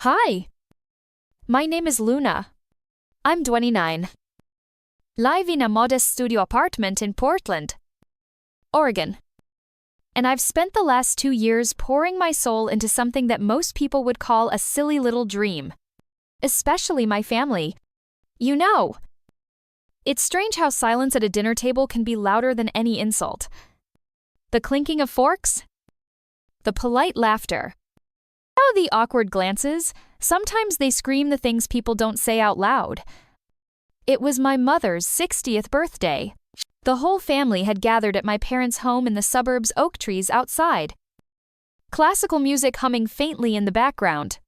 Hi, my name is Luna. I'm 29. Live in a modest studio apartment in Portland, Oregon. And I've spent the last 2 years pouring my soul into something that most people would call a silly little dream. Especially my family. You know. It's strange how silence at a dinner table can be louder than any insult. The clinking of forks? The polite laughter. How the awkward glances? Sometimes they scream the things people don't say out loud. It was my mother's 60th birthday. The whole family had gathered at my parents' home in the suburbs, oak trees outside. Classical music humming faintly in the background.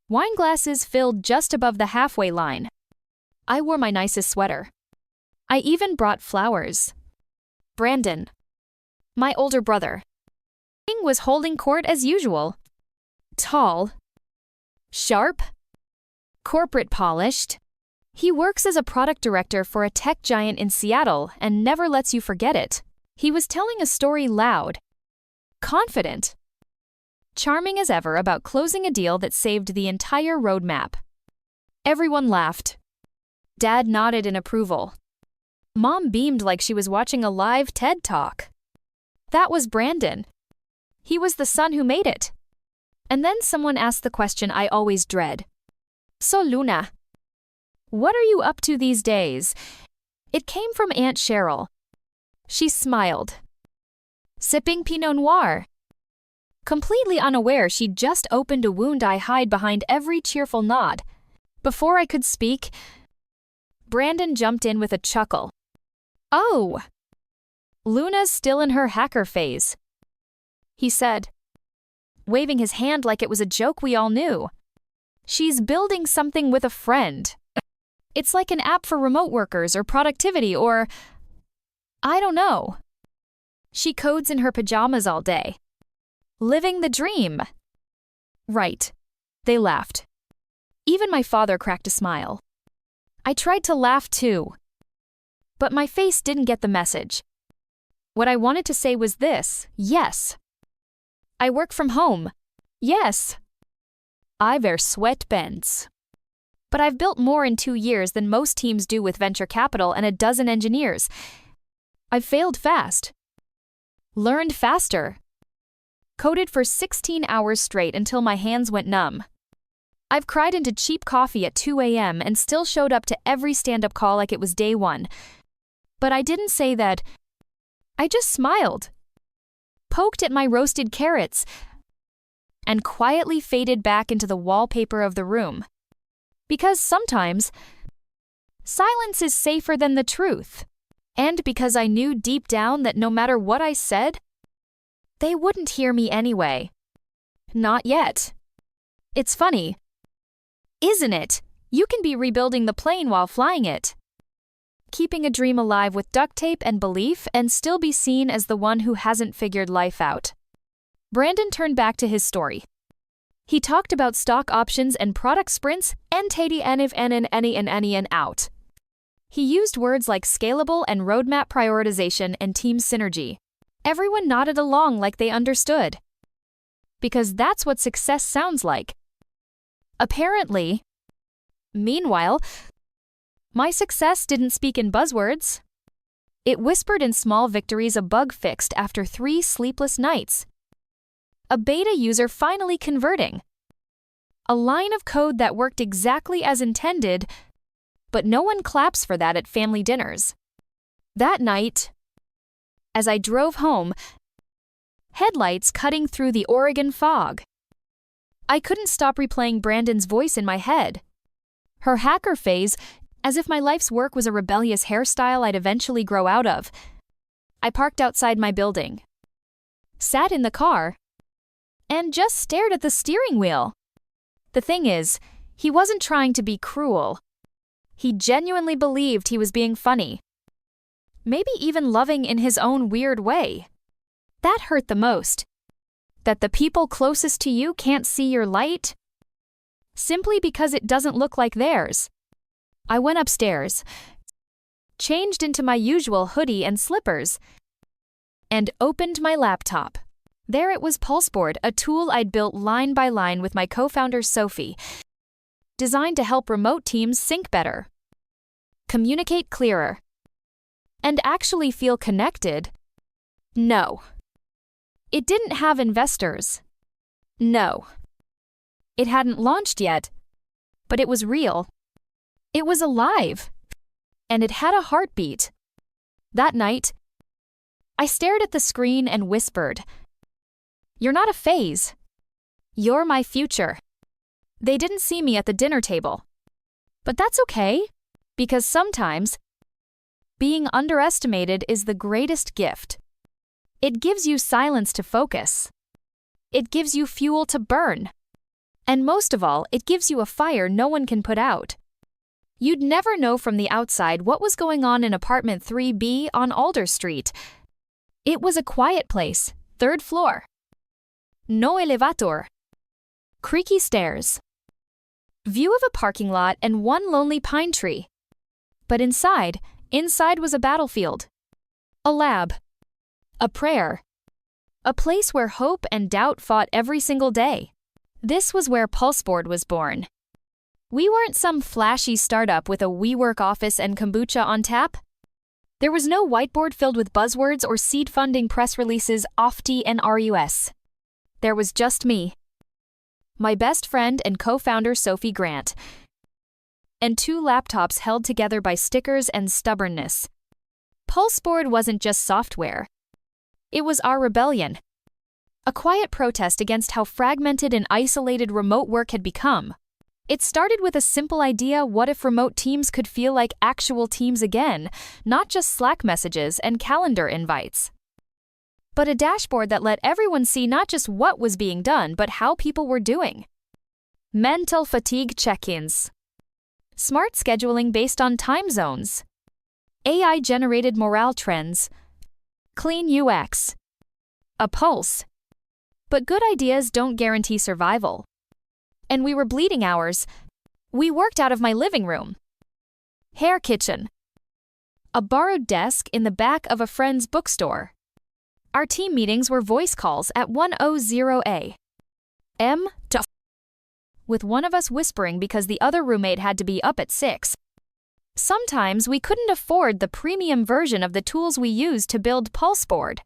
Wine glasses filled just above the halfway line. I wore my nicest sweater. I even brought flowers. Brandon, my older brother, was holding court as usual. Tall, sharp, corporate polished. He works as a product director for a tech giant in Seattle and never lets you forget it. He was telling a story loud, confident, charming as ever about closing a deal that saved the entire roadmap. Everyone laughed. Dad nodded in approval. Mom beamed like she was watching a live TED Talk. That was Brandon. He was the son who made it. And then someone asked the question I always dread. So Luna, what are you up to these days? It came from Aunt Cheryl. She smiled. Sipping Pinot Noir. Completely unaware she'd just opened a wound I hide behind every cheerful nod. Before I could speak, Brandon jumped in with a chuckle. Oh! Luna's still in her hacker phase, he said, waving his hand like it was a joke we all knew. She's building something with a friend. It's like an app for remote workers or productivity or… I don't know. She codes in her pajamas all day. Living the dream. Right. They laughed. Even my father cracked a smile. I tried to laugh too. But my face didn't get the message. What I wanted to say was this: yes. I work from home. Yes. I wear sweatpants. But I've built more in 2 years than most teams do with venture capital and a dozen engineers. I've failed fast. Learned faster. Coded for 16 hours straight until my hands went numb. I've cried into cheap coffee at 2 a.m. and still showed up to every stand-up call like it was day one. But I didn't say that. I just smiled, poked at my roasted carrots, and quietly faded back into the wallpaper of the room. Because sometimes, silence is safer than the truth. And because I knew deep down that no matter what I said, they wouldn't hear me anyway. Not yet. It's funny, isn't it? You can be rebuilding the plane while flying it. Keeping a dream alive with duct tape and belief and still be seen as the one who hasn't figured life out. Brandon turned back to his story. He talked about stock options and product sprints and and out. He used words like scalable and roadmap prioritization and team synergy. Everyone nodded along like they understood. Because that's what success sounds like. Apparently. Meanwhile, my success didn't speak in buzzwords. It whispered in small victories: a bug fixed after 3 sleepless nights. A beta user finally converting. A line of code that worked exactly as intended, but no one claps for that at family dinners. That night, as I drove home, headlights cutting through the Oregon fog, I couldn't stop replaying Brandon's voice in my head. Her hacker phase, as if my life's work was a rebellious hairstyle I'd eventually grow out of. I parked outside my building, sat in the car, and just stared at the steering wheel. The thing is, he wasn't trying to be cruel. He genuinely believed he was being funny. Maybe even loving in his own weird way. That hurt the most. That the people closest to you can't see your light, simply because it doesn't look like theirs. I went upstairs, changed into my usual hoodie and slippers, and opened my laptop. There it was, Pulseboard, a tool I'd built line by line with my co-founder Sophie, designed to help remote teams sync better, communicate clearer, and actually feel connected. No. It didn't have investors. No. It hadn't launched yet, but it was real. It was alive. And it had a heartbeat. That night, I stared at the screen and whispered, "You're not a phase. You're my future." They didn't see me at the dinner table. But that's okay, because sometimes being underestimated is the greatest gift. It gives you silence to focus. It gives you fuel to burn. And most of all, it gives you a fire no one can put out. You'd never know from the outside what was going on in apartment 3B on Alder Street. It was a quiet place, 3rd floor. No elevator. Creaky stairs. View of a parking lot and one lonely pine tree. But inside was a battlefield. A lab. A prayer. A place where hope and doubt fought every single day. This was where Pulseboard was born. We weren't some flashy startup with a WeWork office and kombucha on tap. There was no whiteboard filled with buzzwords or seed funding press releases OFT and RUS. There was just me, my best friend and co-founder Sophie Grant, and 2 laptops held together by stickers and stubbornness. Pulseboard wasn't just software. It was our rebellion. A quiet protest against how fragmented and isolated remote work had become. It started with a simple idea: what if remote teams could feel like actual teams again, not just Slack messages and calendar invites, but a dashboard that let everyone see not just what was being done, but how people were doing. Mental fatigue check-ins. Smart scheduling based on time zones. AI-generated morale trends. Clean UX. A pulse. But good ideas don't guarantee survival. And we were bleeding hours. We worked out of my living room. Hair kitchen. A borrowed desk in the back of a friend's bookstore. Our team meetings were voice calls at 1:00 a.m. with one of us whispering because the other roommate had to be up at 6. Sometimes we couldn't afford the premium version of the tools we used to build Pulseboard.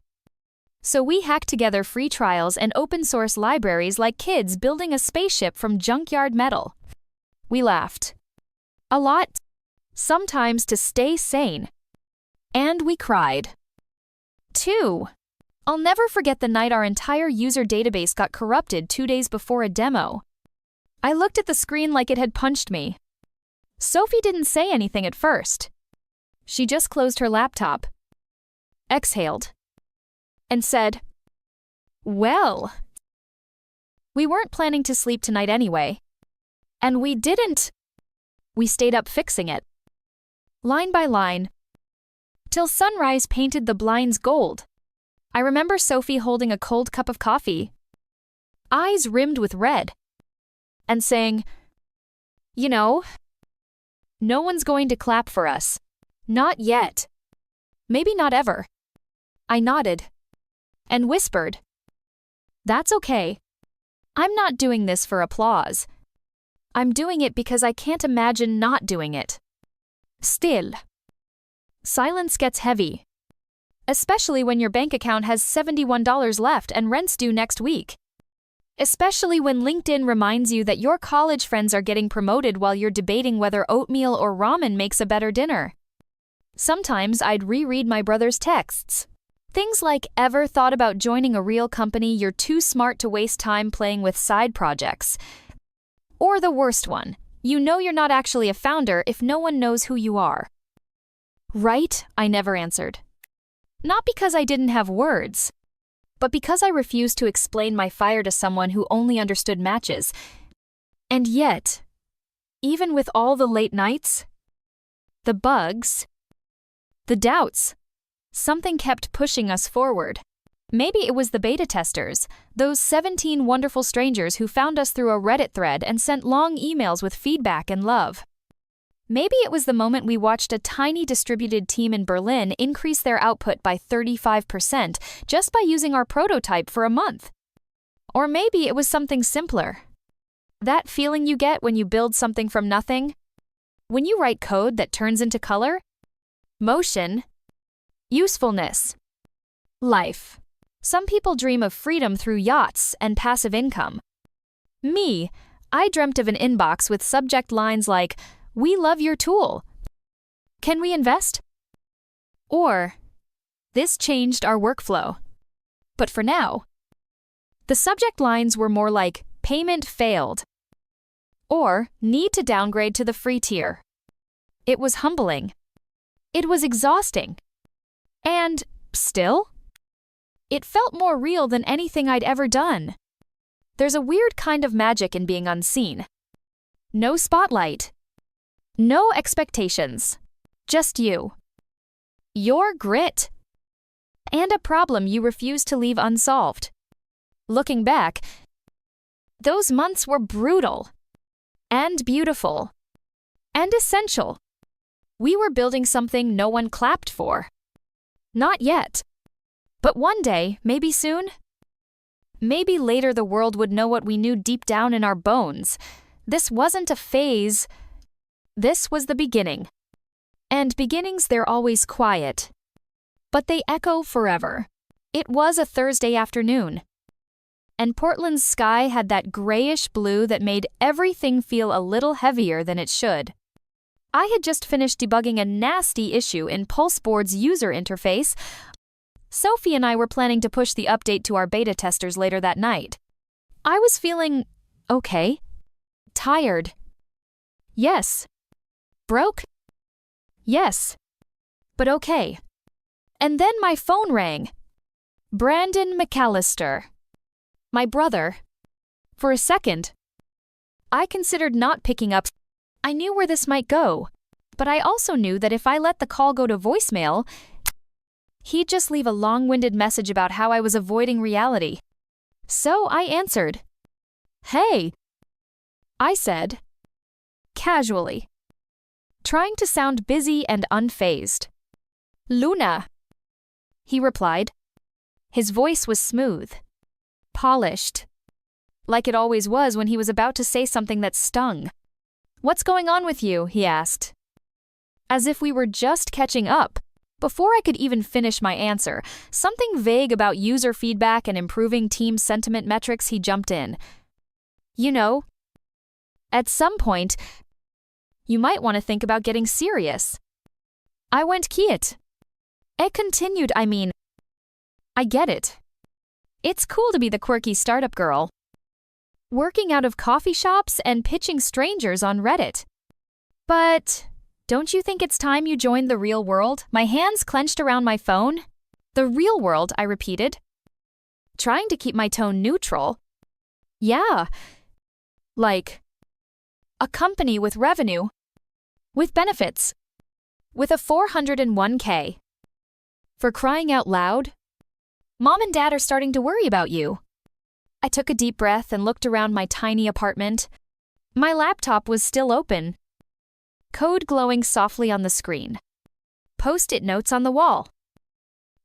So we hacked together free trials and open-source libraries like kids building a spaceship from junkyard metal. We laughed. A lot. Sometimes to stay sane. And we cried. 2. I'll never forget the night our entire user database got corrupted 2 days before a demo. I looked at the screen like it had punched me. Sophie didn't say anything at first. She just closed her laptop, exhaled, and said, "Well, we weren't planning to sleep tonight anyway." And we didn't. We stayed up fixing it, line by line, till sunrise painted the blinds gold. I remember Sophie holding a cold cup of coffee, eyes rimmed with red, and saying, "You know, no one's going to clap for us. Not yet. Maybe not ever." I nodded and whispered, "That's okay. I'm not doing this for applause. I'm doing it because I can't imagine not doing it." Still, silence gets heavy, especially when your bank account has $71 left and rent's due next week. Especially when LinkedIn reminds you that your college friends are getting promoted while you're debating whether oatmeal or ramen makes a better dinner. Sometimes I'd reread my brother's texts. Things like, "Ever thought about joining a real company? You're too smart to waste time playing with side projects." Or the worst one, "You know you're not actually a founder if no one knows who you are." Right? I never answered. Not because I didn't have words, but because I refused to explain my fire to someone who only understood matches. And yet, even with all the late nights, the bugs, the doubts, something kept pushing us forward. Maybe it was the beta testers, those 17 wonderful strangers who found us through a Reddit thread and sent long emails with feedback and love. Maybe it was the moment we watched a tiny distributed team in Berlin increase their output by 35% just by using our prototype for a month. Or maybe it was something simpler. That feeling you get when you build something from nothing? When you write code that turns into color, motion, usefulness, life. Some people dream of freedom through yachts and passive income. Me, I dreamt of an inbox with subject lines like, "We love your tool. Can we invest?" Or, "This changed our workflow." But for now, the subject lines were more like, "Payment failed," or "Need to downgrade to the free tier." It was humbling. It was exhausting. And, still, it felt more real than anything I'd ever done. There's a weird kind of magic in being unseen. No spotlight. No expectations. Just you. Your grit. And a problem you refuse to leave unsolved. Looking back, those months were brutal. And beautiful. And essential. We were building something no one clapped for. Not yet. But one day, maybe soon, maybe later the world would know what we knew deep down in our bones. This wasn't a phase. This was the beginning. And beginnings, they're always quiet. But they echo forever. It was a Thursday afternoon. And Portland's sky had that grayish blue that made everything feel a little heavier than it should. I had just finished debugging a nasty issue in PulseBoard's user interface. Sophie and I were planning to push the update to our beta testers later that night. I was feeling okay. Tired. Yes. Broke? Yes. But okay. And then my phone rang. Brandon McAllister. My brother. For a second, I considered not picking up. I knew where this might go, but I also knew that if I let the call go to voicemail, he'd just leave a long-winded message about how I was avoiding reality. So I answered. "Hey," I said, casually, trying to sound busy and unfazed. "Luna," he replied. His voice was smooth, polished, like it always was when he was about to say something that stung. "What's going on with you?" he asked. As if we were just catching up. Before I could even finish my answer, something vague about user feedback and improving team sentiment metrics, he jumped in. "You know, at some point, you might want to think about getting serious." I went quiet. It continued, I get it. It's cool to be the quirky startup girl, working out of coffee shops and pitching strangers on Reddit. But don't you think it's time you joined the real world? My hands clenched around my phone. "The real world," I repeated, trying to keep my tone neutral. "Yeah. Like, a company with revenue, with benefits, with a 401k. For crying out loud, Mom and Dad are starting to worry about you." I took a deep breath and looked around my tiny apartment. My laptop was still open, code glowing softly on the screen. Post-it notes on the wall.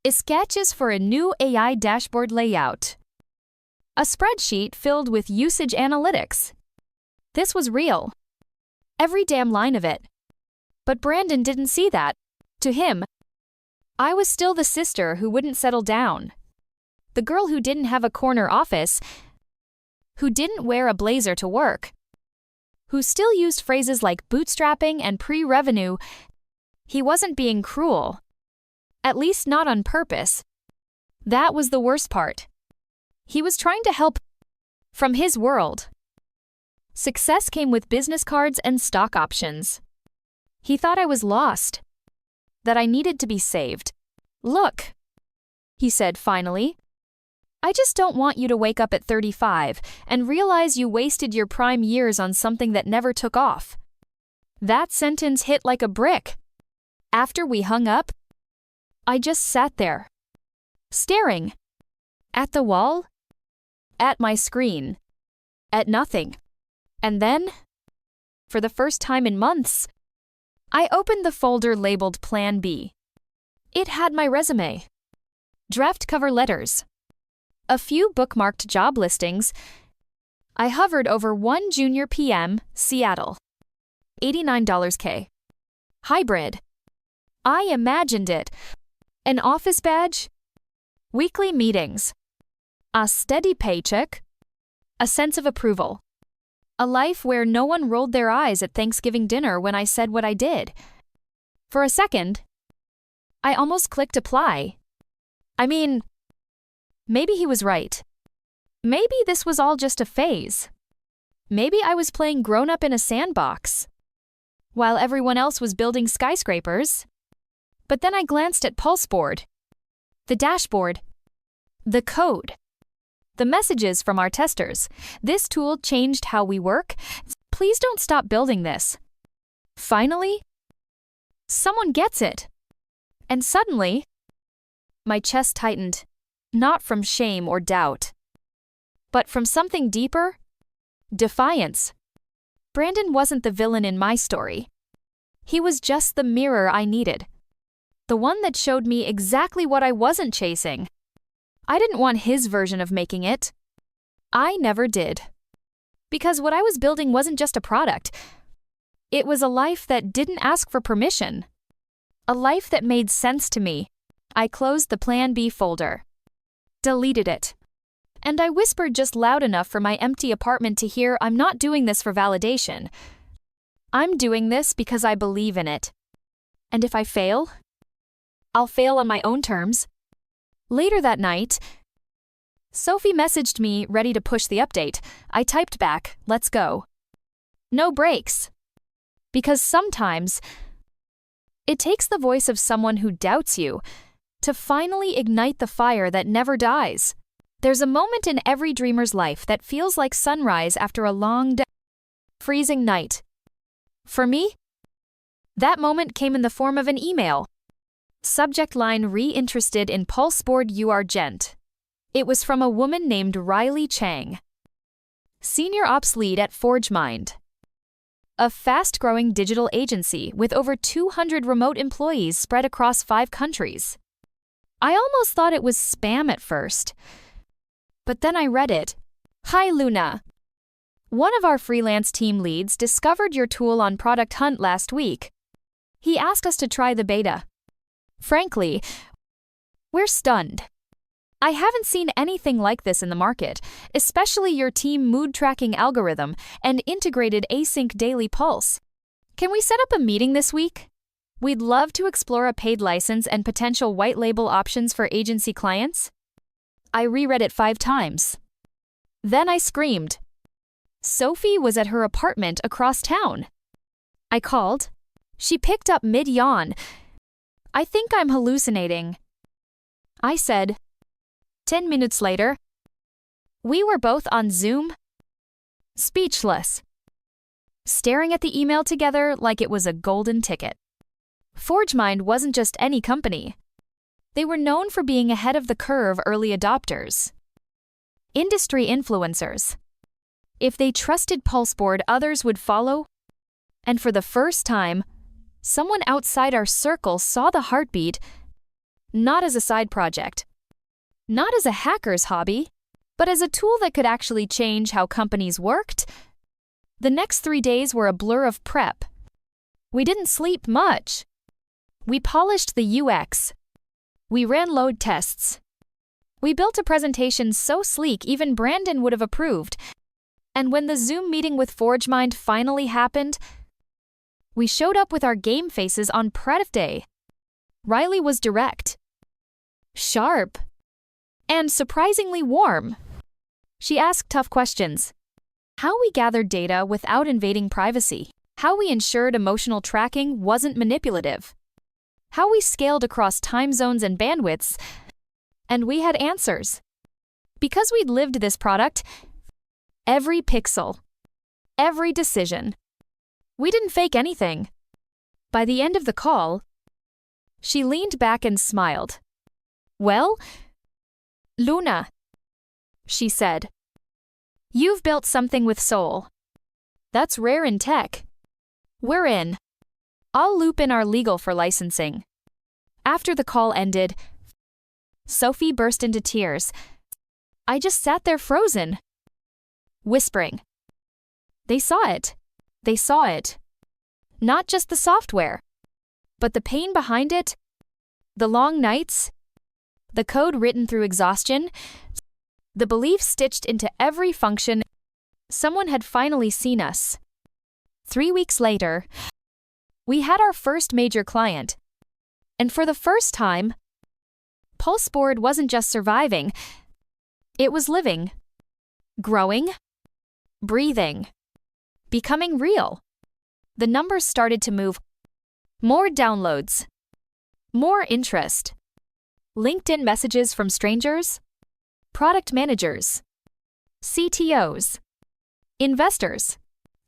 Sketches for a new AI dashboard layout. A spreadsheet filled with usage analytics. This was real. Every damn line of it. But Brandon didn't see that. To him, I was still the sister who wouldn't settle down. The girl who didn't have a corner office, who didn't wear a blazer to work, who still used phrases like bootstrapping and pre-revenue. He wasn't being cruel. At least not on purpose. That was the worst part. He was trying to help from his world. Success came with business cards and stock options. He thought I was lost, that I needed to be saved. "Look," he said finally, "I just don't want you to wake up at 35 and realize you wasted your prime years on something that never took off." That sentence hit like a brick. After we hung up, I just sat there, staring at the wall, at my screen, at nothing. And then, for the first time in months, I opened the folder labeled Plan B. It had my resume, draft cover letters, a few bookmarked job listings. I hovered over one junior PM, Seattle. $89 K. Hybrid. I imagined it. An office badge, weekly meetings, a steady paycheck, a sense of approval. A life where no one rolled their eyes at Thanksgiving dinner when I said what I did. For a second, I almost clicked apply. I mean, maybe he was right. Maybe this was all just a phase. Maybe I was playing grown-up in a sandbox, while everyone else was building skyscrapers. But then I glanced at PulseBoard, the dashboard, the code, the messages from our testers. This tool changed how we work. Please don't stop building this. Finally, someone gets it. And suddenly, my chest tightened, not from shame or doubt, but from something deeper, defiance. Brandon wasn't the villain in my story. He was just the mirror I needed. The one that showed me exactly what I wasn't chasing. I didn't want his version of making it. I never did. Because what I was building wasn't just a product. It was a life that didn't ask for permission. A life that made sense to me. I closed the Plan B folder, deleted it, and I whispered just loud enough for my empty apartment to hear, I'm not doing this for validation. I'm doing this because I believe in it. And if I fail, I'll fail on my own terms. Later that night, Sophie messaged me, ready to push the update. I typed back, let's go. No breaks. Because sometimes, it takes the voice of someone who doubts you to finally ignite the fire that never dies. There's a moment in every dreamer's life that feels like sunrise after a long, freezing night. For me, that moment came in the form of an email. Subject line, re-interested in PulseBoard, you are gent. It was from a woman named Riley Chang, Senior Ops Lead at ForgeMind, a fast-growing digital agency with over 200 remote employees spread across 5 countries. I almost thought it was spam at first, but then I read it. Hi Luna. One of our freelance team leads discovered your tool on Product Hunt last week. He asked us to try the beta. Frankly, we're stunned. I haven't seen anything like this in the market, especially your team mood tracking algorithm and integrated async daily pulse. Can we set up a meeting this week? We'd love to explore a paid license and potential white label options for agency clients. I reread it 5 times. Then I screamed. Sophie was at her apartment across town. I called. She picked up mid-yawn. I think I'm hallucinating. I said. 10 minutes later, we were both on Zoom, speechless, staring at the email together like it was a golden ticket. ForgeMind wasn't just any company. They were known for being ahead of the curve early adopters. Industry influencers. If they trusted PulseBoard, others would follow. And for the first time, someone outside our circle saw the heartbeat, not as a side project, not as a hacker's hobby, but as a tool that could actually change how companies worked. The next 3 days were a blur of prep. We didn't sleep much. We polished the UX. We ran load tests. We built a presentation so sleek even Brandon would have approved. And when the Zoom meeting with ForgeMind finally happened, we showed up with our game faces on prep day. Riley was direct, sharp, and surprisingly warm. She asked tough questions. How we gathered data without invading privacy. How we ensured emotional tracking wasn't manipulative. How we scaled across time zones and bandwidths. And we had answers. Because we'd lived this product, every pixel, every decision. We didn't fake anything. By the end of the call, she leaned back and smiled. Well, Luna, she said, you've built something with soul. That's rare in tech. We're in. I'll loop in our legal for licensing. After the call ended, Sophie burst into tears. I just sat there frozen, whispering. They saw it. They saw it. Not just the software, but the pain behind it, the long nights, the code written through exhaustion, the belief stitched into every function. Someone had finally seen us. 3 weeks later, we had our first major client. And for the first time, PulseBoard wasn't just surviving, it was living, growing, breathing, becoming real. The numbers started to move. More downloads, more interest, LinkedIn messages from strangers, product managers, CTOs, investors.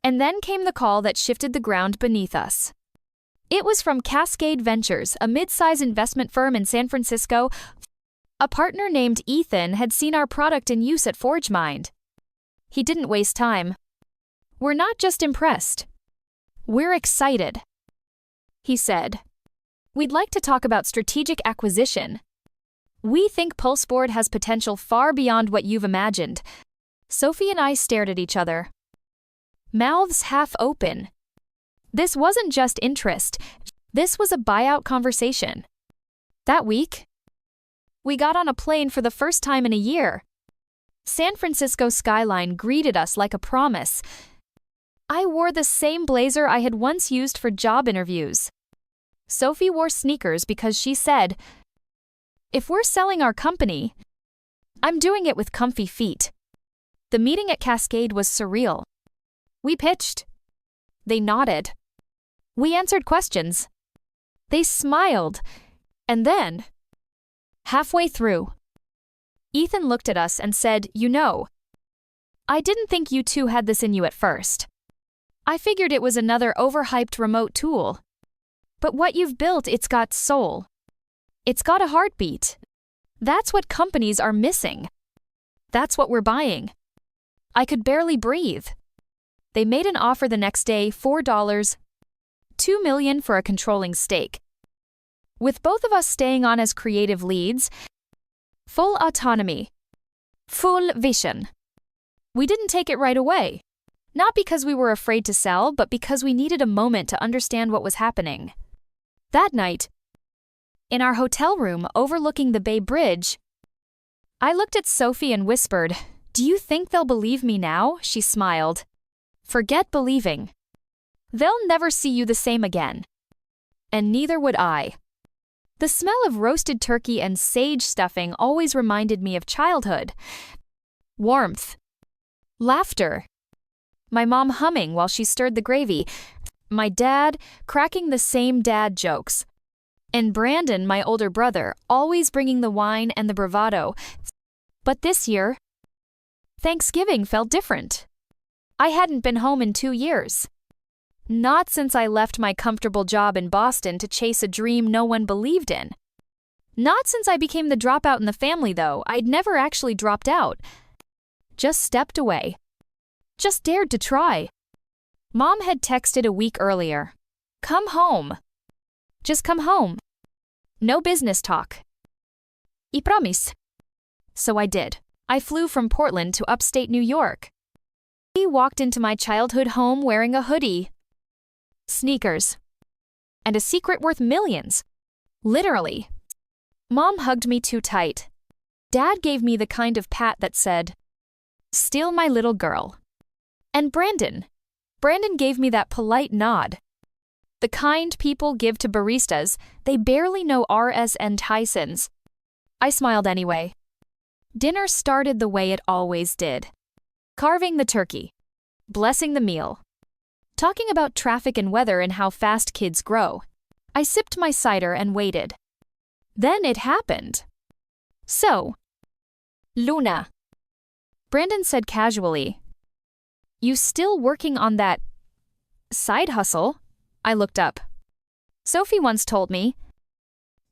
And then came the call that shifted the ground beneath us. It was from Cascade Ventures, a mid-size investment firm in San Francisco. A partner named Ethan had seen our product in use at ForgeMind. He didn't waste time. We're not just impressed. We're excited. He said, we'd like to talk about strategic acquisition. We think PulseBoard has potential far beyond what you've imagined. Sophie and I stared at each other, mouths half open. This wasn't just interest, this was a buyout conversation. That week, we got on a plane for the first time in a year. San Francisco skyline greeted us like a promise. I wore the same blazer I had once used for job interviews. Sophie wore sneakers because she said, if we're selling our company, I'm doing it with comfy feet. The meeting at Cascade was surreal. We pitched. They nodded. We answered questions. They smiled. And then, halfway through, Ethan looked at us and said, I didn't think you two had this in you at first. I figured it was another overhyped remote tool. But what you've built, it's got soul. It's got a heartbeat. That's what companies are missing. That's what we're buying. I could barely breathe. They made an offer the next day, $4, $2 million for a controlling stake. With both of us staying on as creative leads, full autonomy, full vision. We didn't take it right away. Not because we were afraid to sell, but because we needed a moment to understand what was happening. That night, in our hotel room overlooking the Bay Bridge, I looked at Sophie and whispered, do you think they'll believe me now? She smiled. Forget believing. They'll never see you the same again. And neither would I. The smell of roasted turkey and sage stuffing always reminded me of childhood. Warmth. Laughter. My mom humming while she stirred the gravy. My dad cracking the same dad jokes. And Brandon, my older brother, always bringing the wine and the bravado. But this year, Thanksgiving felt different. I hadn't been home in 2 years. Not since I left my comfortable job in Boston to chase a dream no one believed in. Not since I became the dropout in the family, though. I'd never actually dropped out. Just stepped away. Just dared to try. Mom had texted a week earlier. Come home. Just come home. No business talk. I promise. So I did. I flew from Portland to upstate New York. He walked into my childhood home wearing a hoodie, sneakers, and a secret worth millions. Literally. Mom hugged me too tight. Dad gave me the kind of pat that said, still my little girl. And Brandon gave me that polite nod. The kind people give to baristas, they barely know R.S. and Tyson's. I smiled anyway. Dinner started the way it always did. Carving the turkey. Blessing the meal. Talking about traffic and weather and how fast kids grow. I sipped my cider and waited. Then it happened. So, Luna. Brandon said casually, you still working on that side hustle? I looked up. Sophie once told me,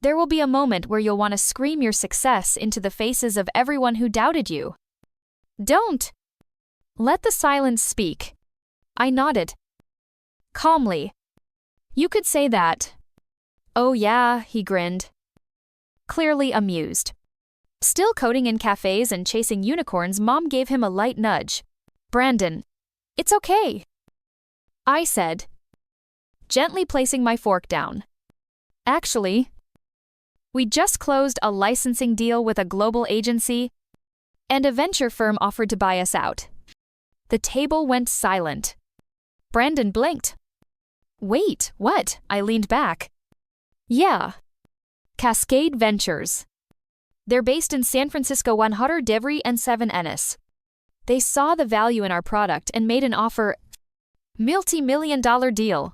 there will be a moment where you'll want to scream your success into the faces of everyone who doubted you. Don't. Let the silence speak. I nodded. Calmly. You could say that. Oh yeah, he grinned, clearly amused. Still coding in cafes and chasing unicorns, Mom gave him a light nudge. Brandon, it's okay, I said, gently placing my fork down. Actually, we just closed a licensing deal with a global agency, and a venture firm offered to buy us out. The table went silent. Brandon blinked. Wait, what? I leaned back. Yeah. Cascade Ventures. They're based in San Francisco 100 Devry and 7 Ennis. They saw the value in our product and made an offer. Multi-million-dollar deal.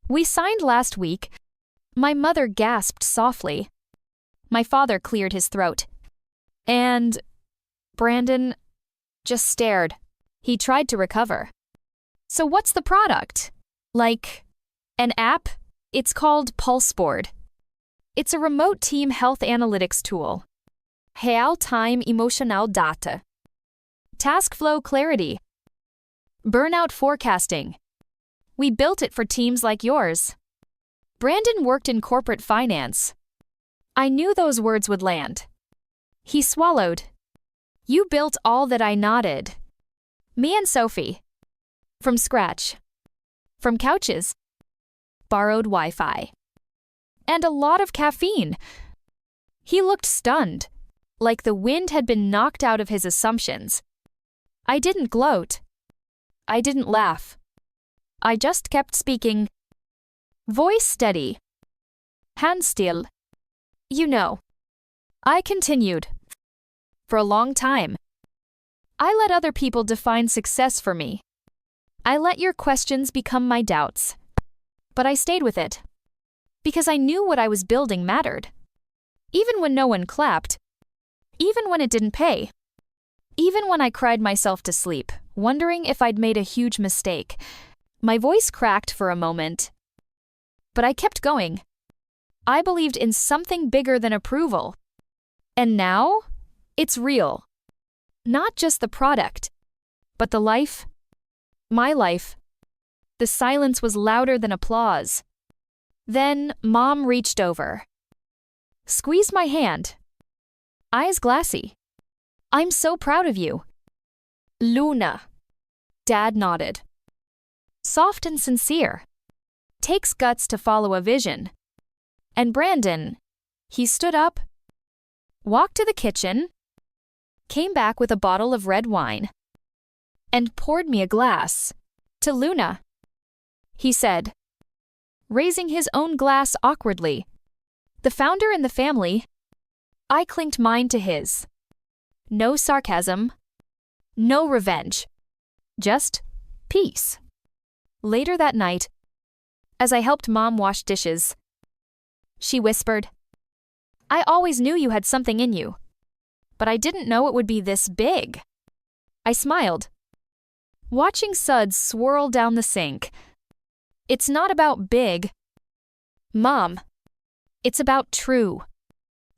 We signed last week. My mother gasped softly. My father cleared his throat. And Brandon just stared. He tried to recover. So what's the product? Like an app? It's called PulseBoard. It's a remote team health analytics tool. Real-time emotional data. Task flow clarity. Burnout forecasting. We built it for teams like yours. Brandon worked in corporate finance. I knew those words would land. He swallowed. You built all that. I nodded. Me and Sophie. From scratch. From couches. Borrowed Wi-Fi. And a lot of caffeine. He looked stunned, like the wind had been knocked out of his assumptions. I didn't gloat. I didn't laugh. I just kept speaking. Voice steady. Hand still. You know. I continued. For a long time. I let other people define success for me. I let your questions become my doubts. But I stayed with it. Because I knew what I was building mattered. Even when no one clapped. Even when it didn't pay. Even when I cried myself to sleep, wondering if I'd made a huge mistake. My voice cracked for a moment. But I kept going. I believed in something bigger than approval. And now, it's real. Not just the product, but the life. My life. The silence was louder than applause. Then, Mom reached over. Squeezed my hand. Eyes glassy. I'm so proud of you. Luna. Dad nodded. Soft and sincere. Takes guts to follow a vision. And Brandon, he stood up, walked to the kitchen, came back with a bottle of red wine, and poured me a glass. To Luna, he said, raising his own glass awkwardly. The founder in the family. I clinked mine to his. No sarcasm. No revenge. Just peace. Later that night, as I helped Mom wash dishes, she whispered, I always knew you had something in you, but I didn't know it would be this big. I smiled, watching suds swirl down the sink. It's not about big, Mom. It's about true.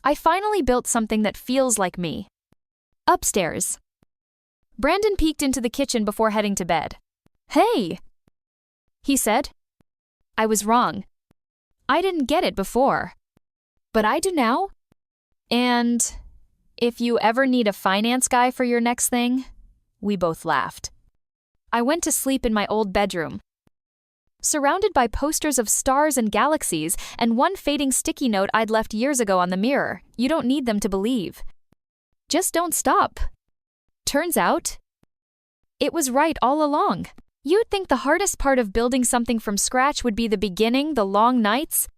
I finally built something that feels like me. Upstairs. Brandon peeked into the kitchen before heading to bed. Hey, he said. I was wrong. I didn't get it before. But I do now. And if you ever need a finance guy for your next thing, we both laughed. I went to sleep in my old bedroom, surrounded by posters of stars and galaxies and one fading sticky note I'd left years ago on the mirror. You don't need them to believe. Just don't stop. Turns out, it was right all along. You'd think the hardest part of building something from scratch would be the beginning, the long nights,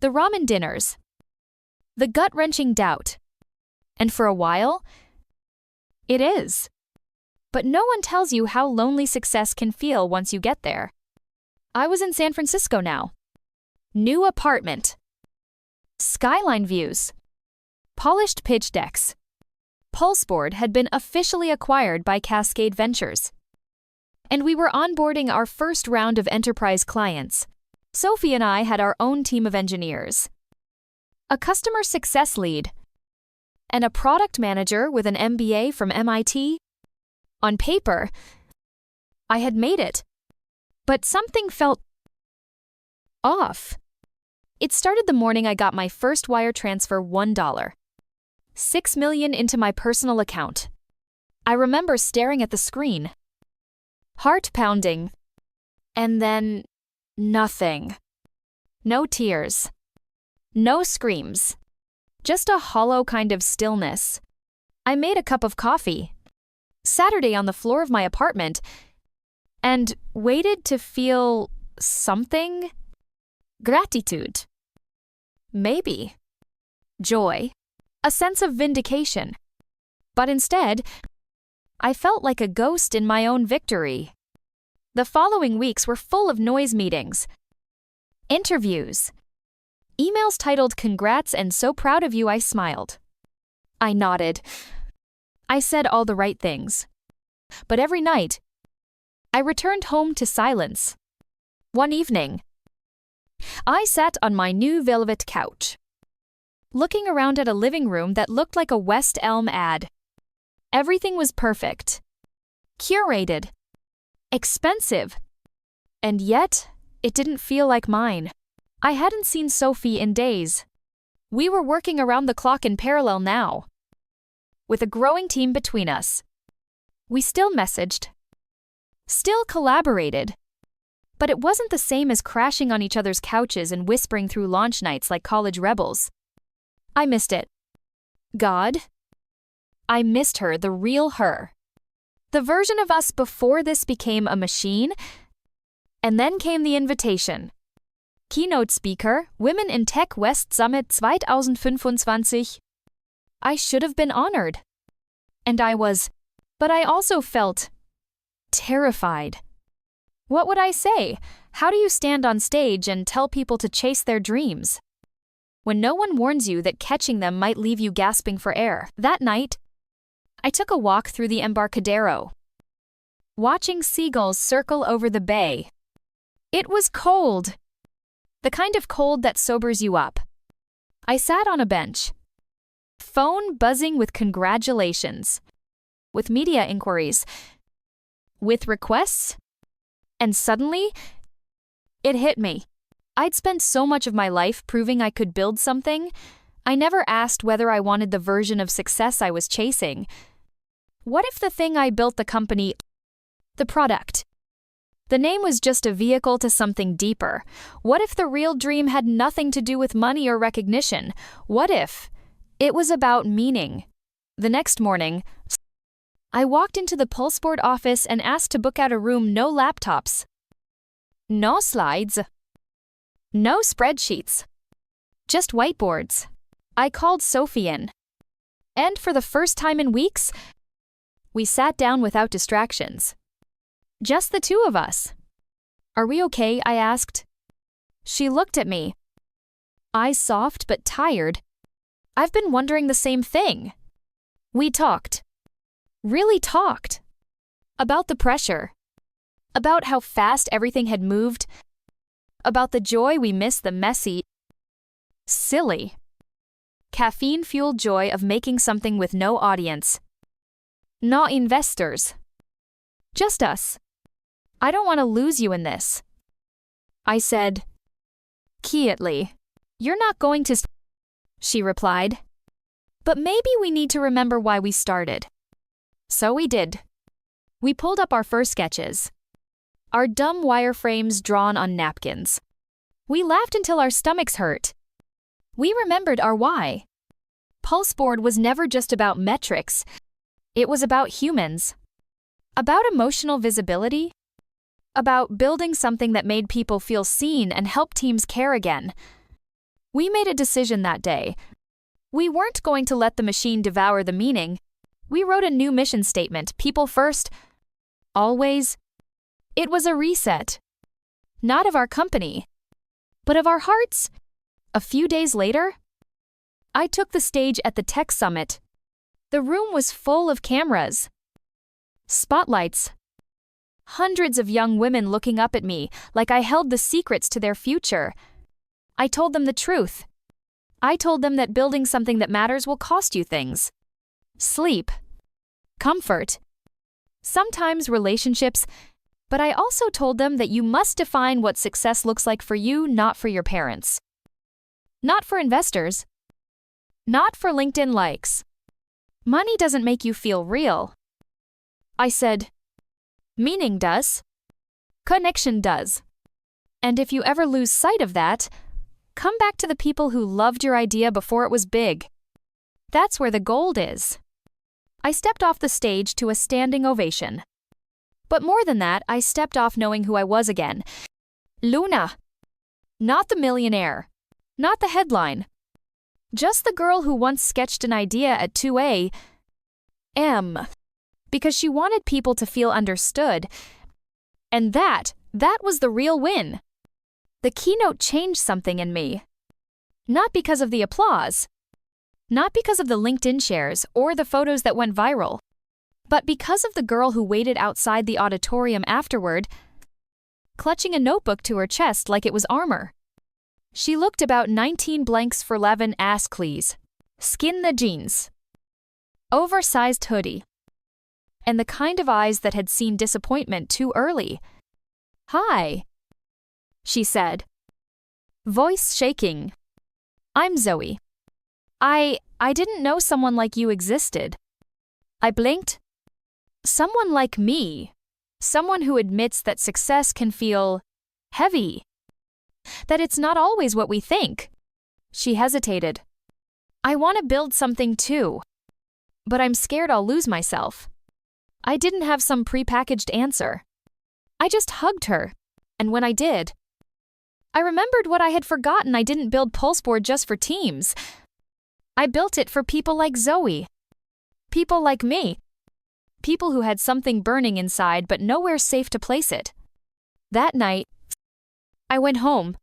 the ramen dinners, the gut-wrenching doubt. And for a while, it is. But no one tells you how lonely success can feel once you get there. I was in San Francisco now. New apartment. Skyline views. Polished pitch decks. PulseBoard had been officially acquired by Cascade Ventures. And we were onboarding our first round of enterprise clients. Sophie and I had our own team of engineers, a customer success lead, and a product manager with an MBA from MIT. On paper, I had made it. But something felt Off. It started the morning I got my first wire transfer $1. 6 million into my personal account. I remember staring at the screen. Heart pounding. And then nothing. No tears. No screams. Just a hollow kind of stillness. I made a cup of coffee. Saturday on the floor of my apartment. And waited to feel something? Gratitude. Maybe. Joy. A sense of vindication. But instead, I felt like a ghost in my own victory. The following weeks were full of noise meetings, interviews, emails titled "Congrats and so proud of you," I smiled. I nodded. I said all the right things. But every night, I returned home to silence. One evening, I sat on my new velvet couch, looking around at a living room that looked like a West Elm ad. Everything was perfect, curated, expensive, and yet it didn't feel like mine. I hadn't seen Sophie in days. We were working around the clock in parallel now, with a growing team between us. We still messaged, still collaborated, but it wasn't the same as crashing on each other's couches and whispering through launch nights like college rebels. I missed it. God? I missed her, the real her. The version of us before this became a machine. And then came the invitation. Keynote speaker, Women in Tech West Summit 2025. I should have been honored. And I was, but I also felt terrified. What would I say? How do you stand on stage and tell people to chase their dreams when no one warns you that catching them might leave you gasping for air? That night, I took a walk through the Embarcadero, watching seagulls circle over the bay. It was cold, the kind of cold that sobers you up. I sat on a bench, phone buzzing with congratulations, with media inquiries, with requests, and suddenly, it hit me. I'd spent so much of my life proving I could build something. I never asked whether I wanted the version of success I was chasing. What if the thing I built, the company, the product, the name was just a vehicle to something deeper? What if the real dream had nothing to do with money or recognition? What if it was about meaning? The next morning, I walked into the Pulseboard office and asked to book out a room, no laptops, no slides, no spreadsheets, just whiteboards. I called Sophie in. And for the first time in weeks, we sat down without distractions. Just the two of us. Are we okay? I asked. She looked at me, eyes soft but tired. I've been wondering the same thing. We talked. Really talked. About the pressure. About how fast everything had moved. About the joy we missed, the messy, silly, caffeine-fueled joy of making something with no audience. No investors. Just us. I don't want to lose you in this. I said, quietly. You're not going to... She replied. But maybe we need to remember why we started. So we did. We pulled up our first sketches. Our dumb wireframes drawn on napkins. We laughed until our stomachs hurt. We remembered our why. Pulseboard was never just about metrics. It was about humans. About emotional visibility. About building something that made people feel seen and helped teams care again. We made a decision that day. We weren't going to let the machine devour the meaning. We wrote a new mission statement, people first, always. It was a reset. Not of our company, but of our hearts. A few days later, I took the stage at the Tech Summit. The room was full of cameras, spotlights, hundreds of young women looking up at me like I held the secrets to their future. I told them the truth. I told them that building something that matters will cost you things. Sleep, comfort, sometimes relationships, But I also told them that you must define what success looks like for you, not for your parents. Not for investors. Not for LinkedIn likes. Money doesn't make you feel real. I said, meaning does. Connection does. And if you ever lose sight of that, come back to the people who loved your idea before it was big. That's where the gold is. I stepped off the stage to a standing ovation. But more than that, I stepped off knowing who I was again. Luna. Not the millionaire. Not the headline. Just the girl who once sketched an idea at 2 a.m. because she wanted people to feel understood. And that was the real win. The keynote changed something in me. Not because of the applause. Not because of the LinkedIn shares or the photos that went viral. But because of the girl who waited outside the auditorium afterward, clutching a notebook to her chest like it was armor. She looked about 19 blanks for 11 ass clees. Skin the jeans. Oversized hoodie. And the kind of eyes that had seen disappointment too early. Hi, she said. Voice shaking. I'm Zoe. I didn't know someone like you existed. I blinked. Someone like me. Someone who admits that success can feel heavy. That it's not always what we think. She hesitated. I want to build something too. But I'm scared I'll lose myself. I didn't have some prepackaged answer. I just hugged her. And when I did, I remembered what I had forgotten. I didn't build Pulseboard just for teams. I built it for people like Zoe. People like me. People who had something burning inside but nowhere safe to place it. That night, I went home,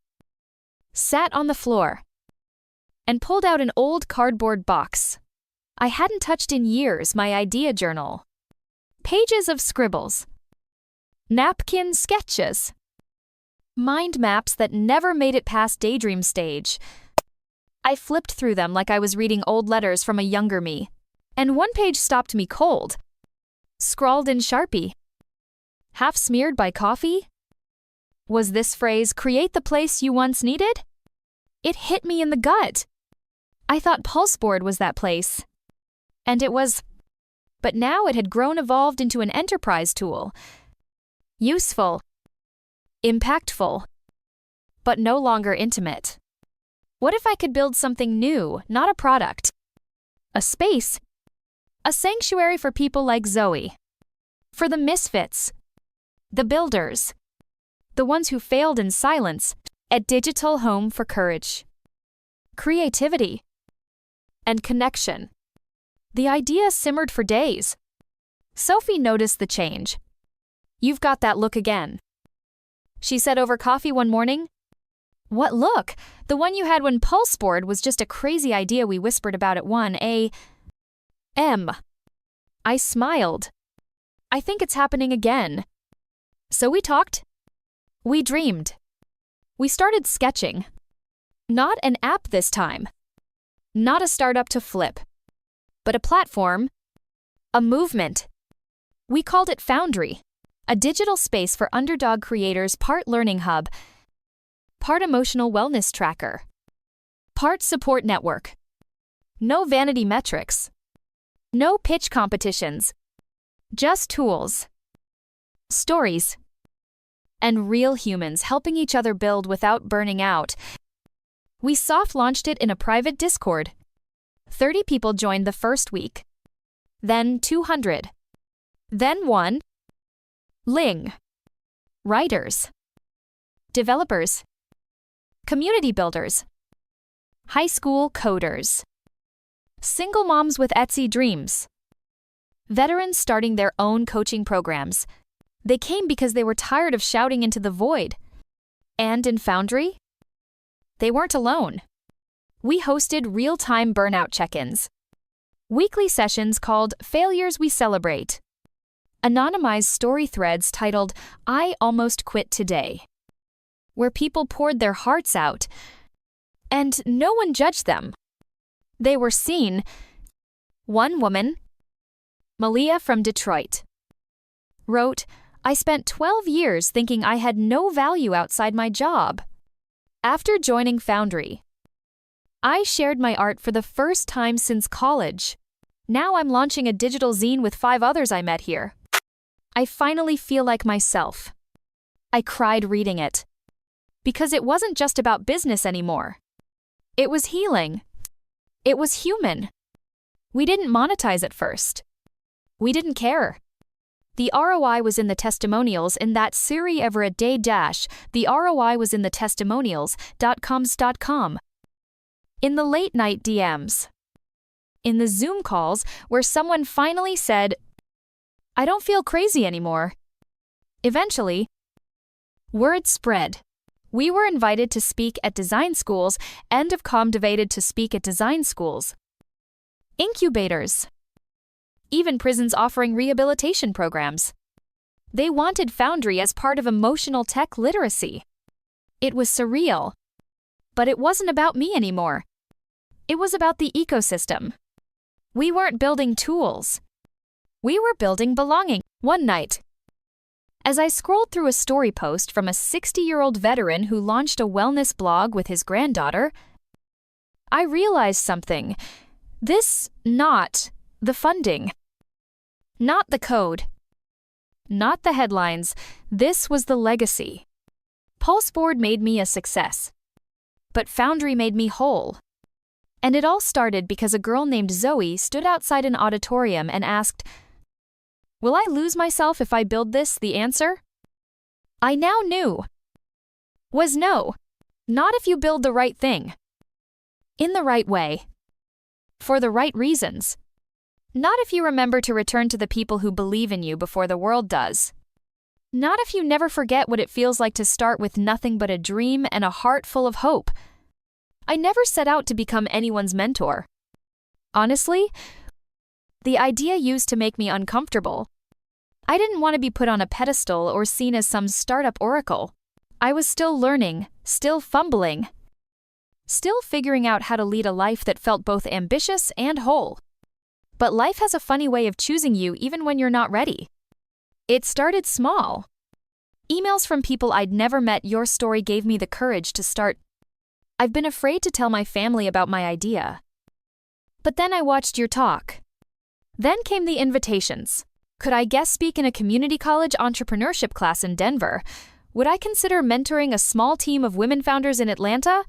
sat on the floor, and pulled out an old cardboard box. I hadn't touched in years, my idea journal. Pages of scribbles. Napkin sketches. Mind maps that never made it past daydream stage. I flipped through them like I was reading old letters from a younger me. And one page stopped me cold. Scrawled in Sharpie. Half smeared by coffee? Was this phrase, create the place you once needed? It hit me in the gut. I thought Pulseboard was that place. And it was. But now it had evolved into an enterprise tool. Useful. Impactful. But no longer intimate. What if I could build something new, not a product? A space. A sanctuary for people like Zoe. For the misfits. The builders. The ones who failed in silence. A digital home for courage. Creativity. And connection. The idea simmered for days. Sophie noticed the change. You've got that look again. She said over coffee one morning. What look? The one you had when Pulseboard was just a crazy idea we whispered about at 1 a.m. I smiled. I think it's happening again. So we talked. We dreamed. We started sketching. Not an app this time. Not a startup to flip. But a platform. A movement. We called it Foundry. A digital space for underdog creators, part learning hub, part emotional wellness tracker, part support network. No vanity metrics. No pitch competitions. Just tools. Stories. And real humans helping each other build without burning out. We soft launched it in a private Discord. 30 people joined the first week. Then 200. Then 1. Ling. Writers. Developers. Community builders. High school coders. Single moms with Etsy dreams. Veterans starting their own coaching programs. They came because they were tired of shouting into the void. And in Foundry, they weren't alone. We hosted real-time burnout check-ins. Weekly sessions called Failures We Celebrate. Anonymized story threads titled, I Almost Quit Today, where people poured their hearts out, and no one judged them. They were seen. One woman, Malia from Detroit, wrote, I spent 12 years thinking I had no value outside my job. After joining Foundry, I shared my art for the first time since college. Now I'm launching a digital zine with 5 others I met here. I finally feel like myself. I cried reading it. Because it wasn't just about business anymore. It was healing. It was human. We didn't monetize at first. We didn't care. The ROI was in the testimonials in that Siri ever a day dash. The ROI was in the testimonials.coms.com. In the late night DMs. In the Zoom calls where someone finally said, I don't feel crazy anymore. Eventually, word spread. We were invited to speak at design schools, end of com-divided to speak at design schools. Incubators. Even prisons offering rehabilitation programs. They wanted Foundry as part of emotional tech literacy. It was surreal. But it wasn't about me anymore. It was about the ecosystem. We weren't building tools. We were building belonging. One night, as I scrolled through a story post from a 60-year-old veteran who launched a wellness blog with his granddaughter, I realized something. Not the funding. Not the code. Not the headlines. This was the legacy. Pulseboard made me a success. But Foundry made me whole. And it all started because a girl named Zoe stood outside an auditorium and asked, Will I lose myself if I build this? The answer? I now knew. Was no. Not if you build the right thing. In the right way. For the right reasons. Not if you remember to return to the people who believe in you before the world does. Not if you never forget what it feels like to start with nothing but a dream and a heart full of hope. I never set out to become anyone's mentor. Honestly, the idea used to make me uncomfortable. I didn't want to be put on a pedestal or seen as some startup oracle. I was still learning, still fumbling. Still figuring out how to lead a life that felt both ambitious and whole. But life has a funny way of choosing you even when you're not ready. It started small. Emails from people I'd never met. Your story gave me the courage to start. I've been afraid to tell my family about my idea. But then I watched your talk. Then came the invitations. Could I guest speak in a community college entrepreneurship class in Denver? Would I consider mentoring a small team of women founders in Atlanta?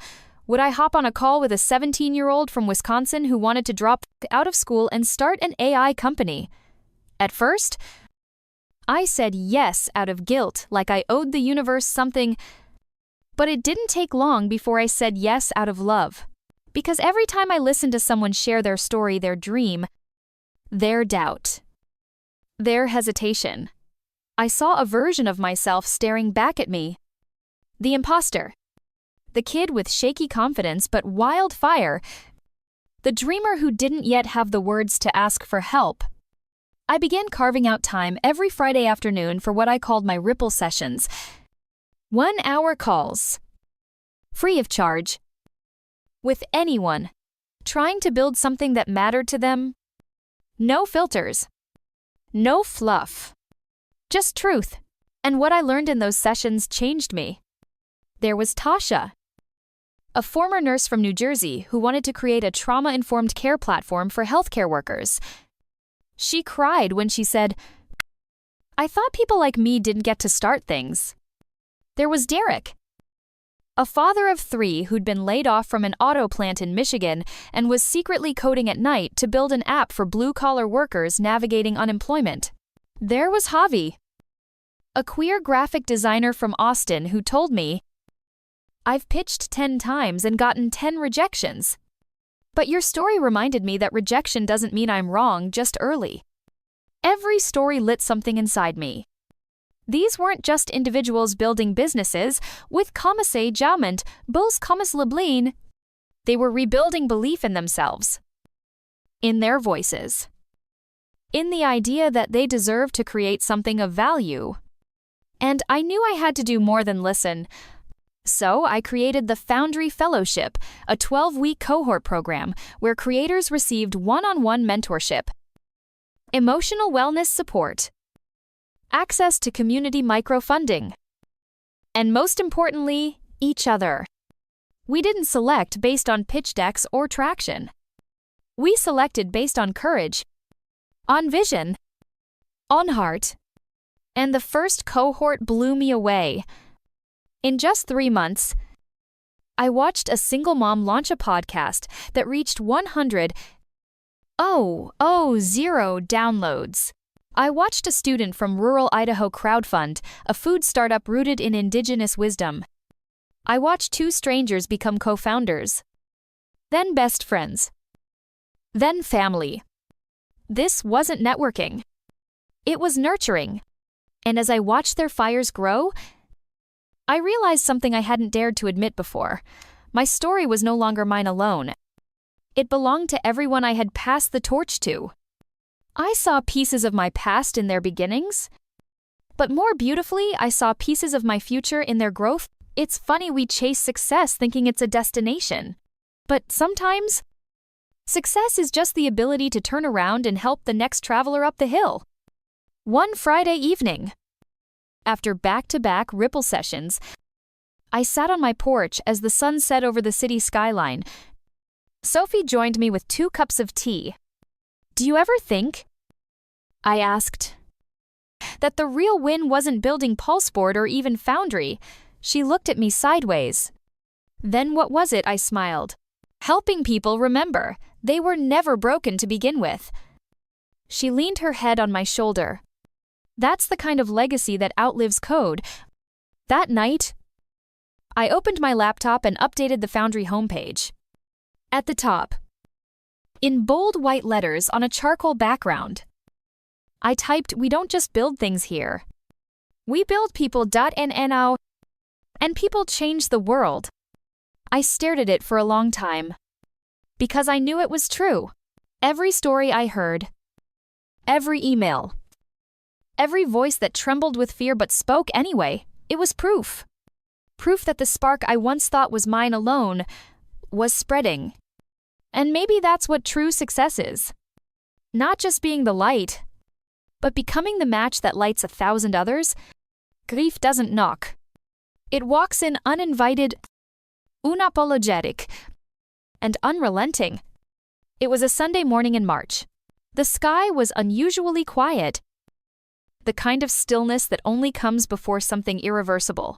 Would I hop on a call with a 17-year-old from Wisconsin who wanted to drop out of school and start an AI company? At first, I said yes out of guilt, like I owed the universe something. But it didn't take long before I said yes out of love. Because every time I listened to someone share their story, their dream, their doubt, their hesitation, I saw a version of myself staring back at me. The imposter. The kid with shaky confidence but wild fire. The dreamer who didn't yet have the words to ask for help. I began carving out time every Friday afternoon for what I called my ripple sessions. 1-hour calls. Free of charge. With anyone. Trying to build something that mattered to them. No filters. No fluff. Just truth. And what I learned in those sessions changed me. There was Tasha, a former nurse from New Jersey who wanted to create a trauma-informed care platform for healthcare workers. She cried when she said, I thought people like me didn't get to start things. There was Derek, a father of 3 who'd been laid off from an auto plant in Michigan and was secretly coding at night to build an app for blue-collar workers navigating unemployment. There was Javi, a queer graphic designer from Austin who told me, I've pitched 10 times and gotten 10 rejections. But your story reminded me that rejection doesn't mean I'm wrong, just early. Every story lit something inside me. These weren't just individuals building businesses with commencé jament, bos commas leblin. They were rebuilding belief in themselves. In their voices. In the idea that they deserve to create something of value. And I knew I had to do more than listen. So I created the Foundry Fellowship, a 12-week cohort program where creators received one-on-one mentorship, emotional wellness support, access to community microfunding, and most importantly, each other. We didn't select based on pitch decks or traction. We selected based on courage, on vision, on heart. And the first cohort blew me away. In just 3 months, I watched a single mom launch a podcast that reached 100 downloads. I watched a student from rural Idaho crowdfund a food startup rooted in indigenous wisdom. I watched 2 strangers become co-founders, then best friends, then family. This wasn't networking. It was nurturing. And as I watched their fires grow, I realized something I hadn't dared to admit before. My story was no longer mine alone. It belonged to everyone I had passed the torch to. I saw pieces of my past in their beginnings, but more beautifully, I saw pieces of my future in their growth. It's funny we chase success thinking it's a destination. But sometimes, success is just the ability to turn around and help the next traveler up the hill. One Friday evening, after back-to-back Ripple sessions, I sat on my porch as the sun set over the city skyline. Sophie joined me with 2 cups of tea. "Do you ever think," I asked, "that the real win wasn't building Pulseboard or even Foundry?" She looked at me sideways. "Then what was it?" I smiled. "Helping people remember. They were never broken to begin with." She leaned her head on my shoulder. "That's the kind of legacy that outlives code." That night, I opened my laptop and updated the Foundry homepage. At the top, in bold white letters on a charcoal background, I typed, "We don't just build things here. We build people. NNO, and people change the world." I stared at it for a long time, because I knew it was true. Every story I heard, every email, every voice that trembled with fear but spoke anyway, it was proof. Proof that the spark I once thought was mine alone was spreading. And maybe that's what true success is. Not just being the light, but becoming the match that lights 1,000 others. Grief doesn't knock. It walks in uninvited, unapologetic, and unrelenting. It was a Sunday morning in March. The sky was unusually quiet, the kind of stillness that only comes before something irreversible.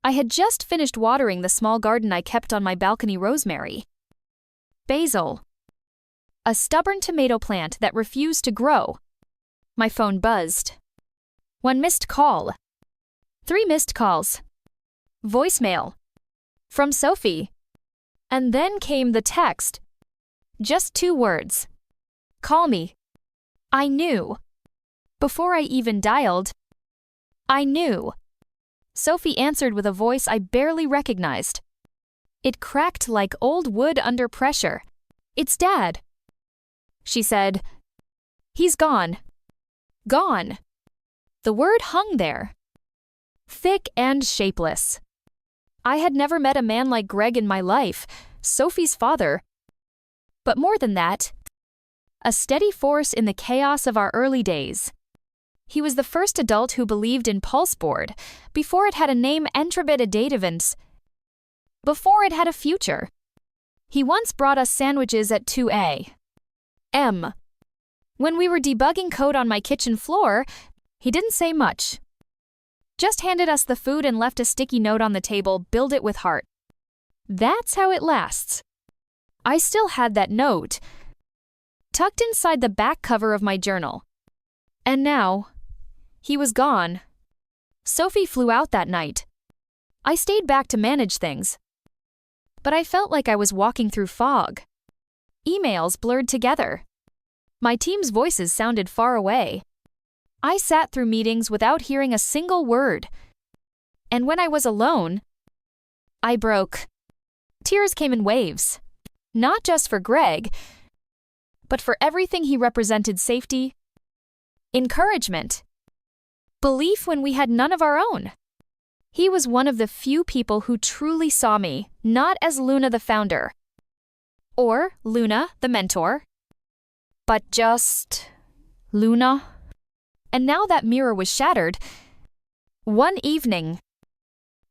I had just finished watering the small garden I kept on my balcony: rosemary, basil, a stubborn tomato plant that refused to grow. My phone buzzed. 1 missed call. 3 missed calls. Voicemail. From Sophie. And then came the text. Just 2 words. "Call me." I knew. Before I even dialed, I knew. Sophie answered with a voice I barely recognized. It cracked like old wood under pressure. "It's Dad." She said, "He's gone. Gone." The word hung there, thick and shapeless. I had never met a man like Greg in my life, Sophie's father. But more than that, a steady force in the chaos of our early days. He was the first adult who believed in Pulseboard, before it had a name, Entrebet, before it had a future. He once brought us sandwiches at 2 a.m. When we were debugging code on my kitchen floor, he didn't say much. Just handed us the food and left a sticky note on the table: "Build it with heart." That's how it lasts. I still had that note, tucked inside the back cover of my journal. And now, he was gone. Sophie flew out that night. I stayed back to manage things. But I felt like I was walking through fog. Emails blurred together. My team's voices sounded far away. I sat through meetings without hearing a single word. And when I was alone, I broke. Tears came in waves. Not just for Greg, but for everything he represented: safety, encouragement, belief when we had none of our own. He was one of the few people who truly saw me, not as Luna the founder, or Luna the mentor, but just Luna. And now that mirror was shattered. One evening,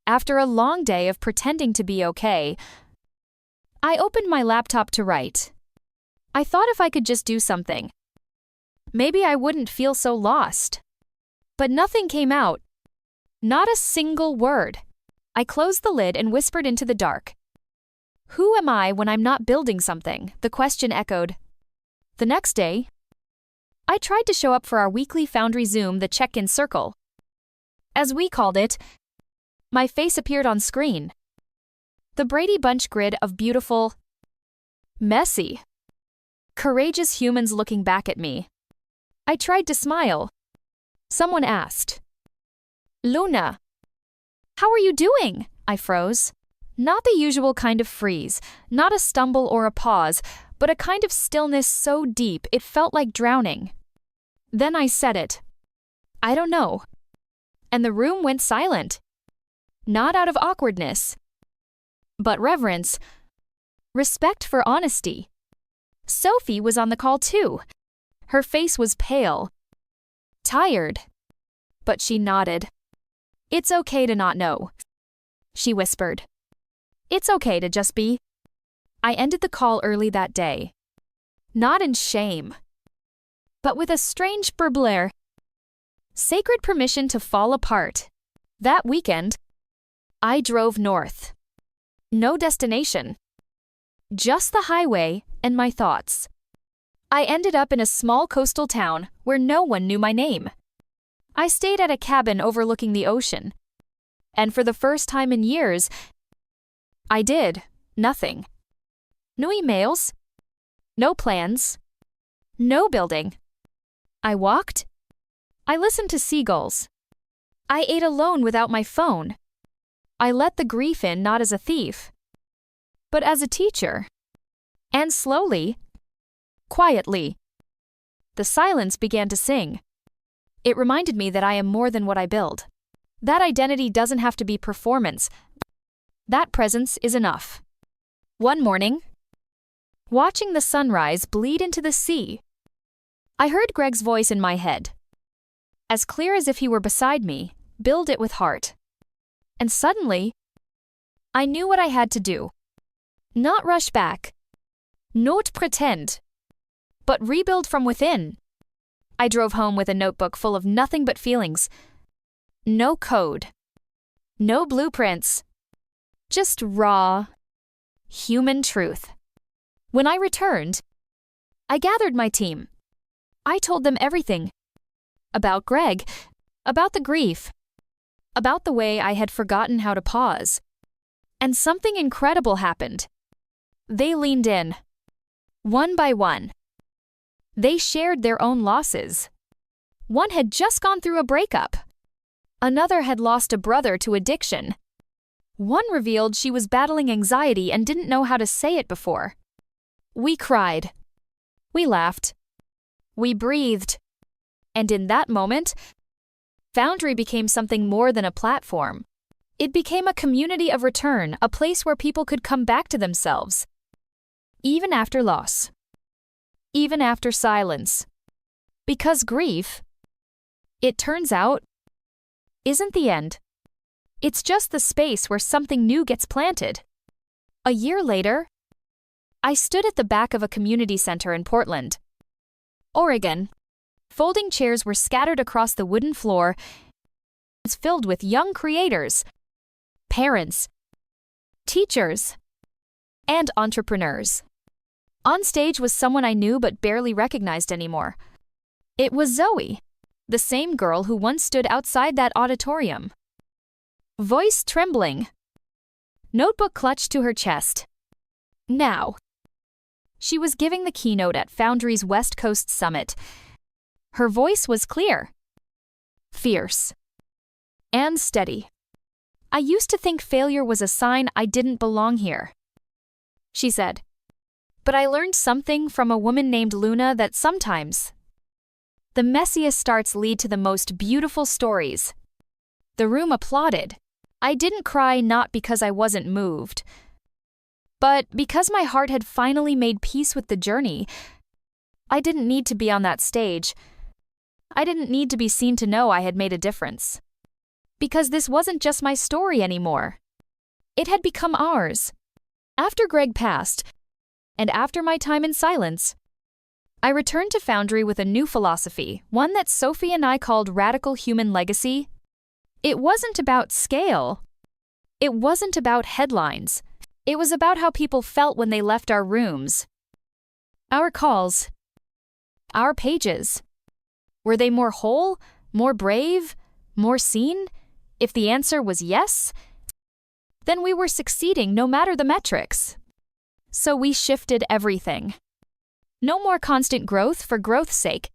after a long day of pretending to be okay, I opened my laptop to write. I thought if I could just do something, maybe I wouldn't feel so lost. But nothing came out. Not a single word. I closed the lid and whispered into the dark. Who am I when I'm not building something? The question echoed. The next day, I tried to show up for our weekly Foundry Zoom, the check-in circle. As we called it, my face appeared on screen. The Brady Bunch grid of beautiful, messy, courageous humans looking back at me. I tried to smile. Someone asked, "Luna, how are you doing?" I froze. Not the usual kind of freeze, not a stumble or a pause, but a kind of stillness so deep it felt like drowning. Then I said it. I don't know. And the room went silent. Not out of awkwardness, but reverence, respect for honesty. Sophie was on the call too. Her face was pale, tired, but she nodded. "It's okay to not know," she whispered. "It's okay to just be." I ended the call early that day. Not in shame, but with a strange burblare. Sacred permission to fall apart. That weekend, I drove north. No destination. Just the highway and my thoughts. I ended up in a small coastal town where no one knew my name. I stayed at a cabin overlooking the ocean. And for the first time in years, I did nothing. No emails. No plans. No building. I walked. I listened to seagulls. I ate alone without my phone. I let the grief in not as a thief, but as a teacher. And slowly, quietly, the silence began to sing. It reminded me that I am more than what I build. That identity doesn't have to be performance. That presence is enough. One morning, watching the sunrise bleed into the sea, I heard Greg's voice in my head. As clear as if he were beside me, "Build it with heart." And suddenly, I knew what I had to do. Not rush back. Not pretend. But rebuild from within. I drove home with a notebook full of nothing but feelings. No code. No blueprints. Just raw, human truth. When I returned, I gathered my team. I told them everything. About Greg, about the grief, about the way I had forgotten how to pause. And something incredible happened. They leaned in. One by one. They shared their own losses. One had just gone through a breakup. Another had lost a brother to addiction. One revealed she was battling anxiety and didn't know how to say it before. We cried. We laughed. We breathed. And in that moment, Foundry became something more than a platform. It became a community of return, a place where people could come back to themselves. Even after loss. Even after silence. Because grief, it turns out, isn't the end. It's just the space where something new gets planted. A year later, I stood at the back of a community center in Portland, Oregon. Folding chairs were scattered across the wooden floor. It's filled with young creators, parents, teachers, and entrepreneurs. On stage was someone I knew but barely recognized anymore. It was Zoe, the same girl who once stood outside that auditorium. Voice trembling. Notebook clutched to her chest. Now. She was giving the keynote at Foundry's West Coast Summit. Her voice was clear, fierce, and steady. I used to think failure was a sign I didn't belong here, she said. But I learned something from a woman named Luna that sometimes the messiest starts lead to the most beautiful stories. The room applauded. I didn't cry not because I wasn't moved, but because my heart had finally made peace with the journey. I didn't need to be on that stage. I didn't need to be seen to know I had made a difference. Because this wasn't just my story anymore. It had become ours. After Greg passed, and after my time in silence, I returned to Foundry with a new philosophy, one that Sophie and I called radical human legacy. It wasn't about scale. It wasn't about headlines. It was about how people felt when they left our rooms. Our calls. Our pages. Were they more whole, more brave, more seen? If the answer was yes, then we were succeeding no matter the metrics. So we shifted everything. No more constant growth for growth's sake.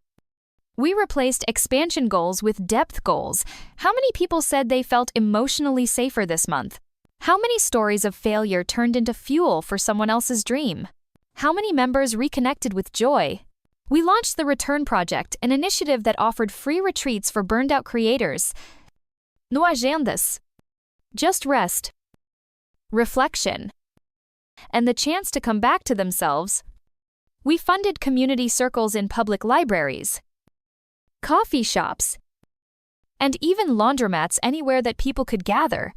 We replaced expansion goals with depth goals. How many people said they felt emotionally safer this month? How many stories of failure turned into fuel for someone else's dream? How many members reconnected with joy? We launched the Return Project, an initiative that offered free retreats for burned-out creators. No agendas. Just rest, reflection, and the chance to come back to themselves. We funded community circles in public libraries, coffee shops, and even laundromats anywhere that people could gather.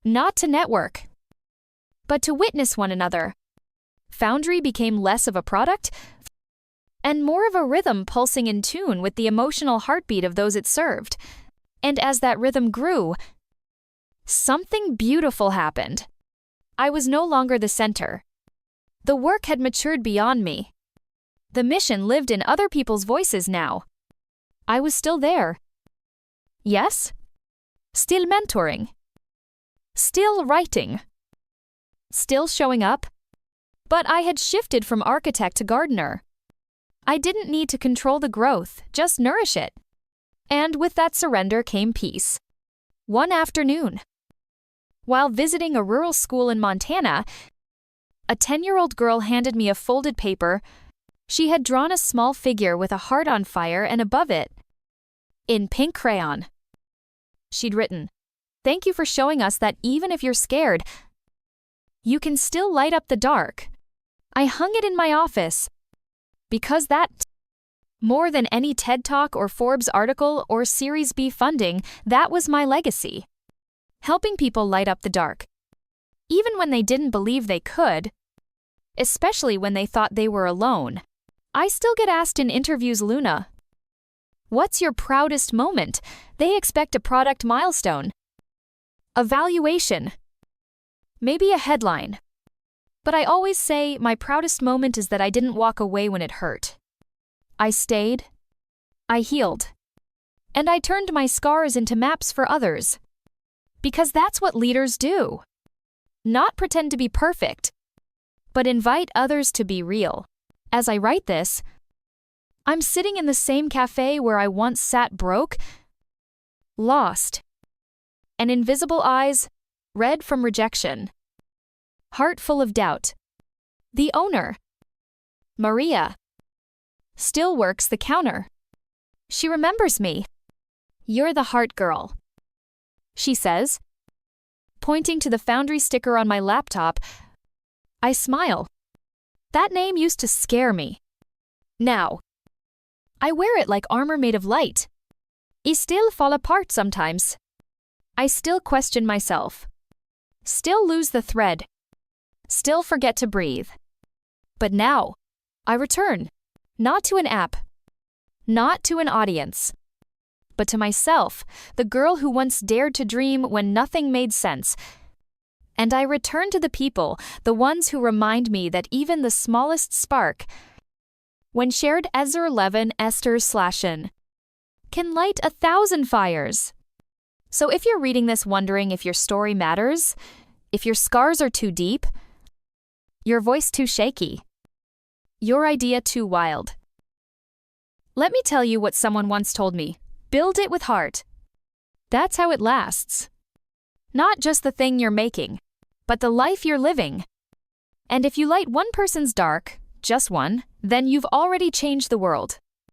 Not to network, but to witness one another. Foundry became less of a product and more of a rhythm pulsing in tune with the emotional heartbeat of those it served. And as that rhythm grew, something beautiful happened. I was no longer the center. The work had matured beyond me. The mission lived in other people's voices now. I was still there. Yes? Still mentoring. Still writing. Still showing up. But I had shifted from architect to gardener. I didn't need to control the growth, just nourish it. And with that surrender came peace. One afternoon, while visiting a rural school in Montana, a 10-year-old girl handed me a folded paper. She had drawn a small figure with a heart on fire, and above it, in pink crayon, she'd written, "Thank you for showing us that even if you're scared, you can still light up the dark." I hung it in my office because that, more than any TED Talk or Forbes article or Series B funding, that was my legacy. Helping people light up the dark. Even when they didn't believe they could, especially when they thought they were alone. I still get asked in interviews, Luna, what's your proudest moment? They expect a product milestone, a valuation, maybe a headline. But I always say my proudest moment is that I didn't walk away when it hurt. I stayed, I healed, and I turned my scars into maps for others. Because that's what leaders do. Not pretend to be perfect, but invite others to be real. As I write this, I'm sitting in the same cafe where I once sat broke, lost, and invisible eyes, red from rejection, heart full of doubt. The owner, Maria, still works the counter. She remembers me. "You're the heart girl," she says, pointing to the Foundry sticker on my laptop. I smile. That name used to scare me. Now, I wear it like armor made of light. I still fall apart sometimes. I still question myself. Still lose the thread. Still forget to breathe. But now, I return. Not to an app. Not to an audience. But to myself, the girl who once dared to dream when nothing made sense. And I return to the people, the ones who remind me that even the smallest spark, when shared Ezra 11 Esther/n, can light 1,000 fires. So if you're reading this wondering if your story matters, if your scars are too deep, your voice too shaky, your idea too wild, let me tell you what someone once told me. Build it with heart. That's how it lasts. Not just the thing you're making, but the life you're living. And if you light one person's dark, just one, then you've already changed the world.